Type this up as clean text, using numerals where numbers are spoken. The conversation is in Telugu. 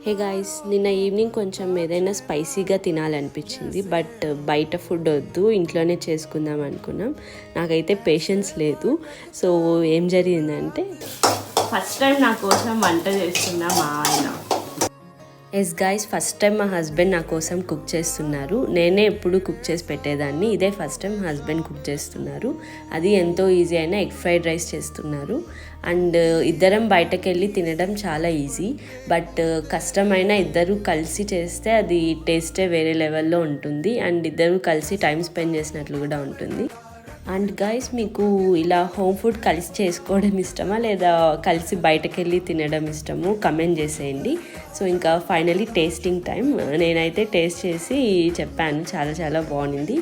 హే గాయ్స్, నిన్న ఈవినింగ్ కొంచెం ఏదైనా స్పైసీగా తినాలనిపించింది. బట్ బయట ఫుడ్ వద్దు, ఇంట్లోనే చేసుకుందాం అనుకున్నాం. నాకైతే పేషెన్స్ లేదు. సో ఏం జరిగిందంటే, ఫస్ట్ టైం నా కోసం వంట చేస్తున్నా మా ఆయన. ఎస్ గాయ్స్, ఫస్ట్ టైం మా హస్బెండ్ నా కోసం కుక్ చేస్తున్నారు. నేనే ఎప్పుడు కుక్ చేసి పెట్టేదాన్ని, ఇదే ఫస్ట్ టైం మా హస్బెండ్ కుక్ చేస్తున్నారు. అది ఎంతో ఈజీ అయినా ఎగ్ ఫ్రైడ్ రైస్ చేస్తున్నారు. అండ్ ఇద్దరం బయటకు వెళ్ళి తినడం చాలా ఈజీ, బట్ కష్టమైన ఇద్దరు కలిసి చేస్తే అది టేస్టే వేరే లెవెల్లో ఉంటుంది. అండ్ ఇద్దరు కలిసి టైం స్పెండ్ చేసినట్లు కూడా ఉంటుంది. అండ్ గైస్, మీకు ఇలా హోమ్ ఫుడ్ కలిసి చేసుకోవడం ఇష్టమా లేదా కలిసి బయటకు వెళ్ళి తినడం ఇష్టము కమెంట్ చేసేయండి. సో ఇంకా ఫైనలీ టేస్టింగ్ టైం. నేనైతే టేస్ట్ చేసి చెప్పాను, చాలా చాలా బాగుంది.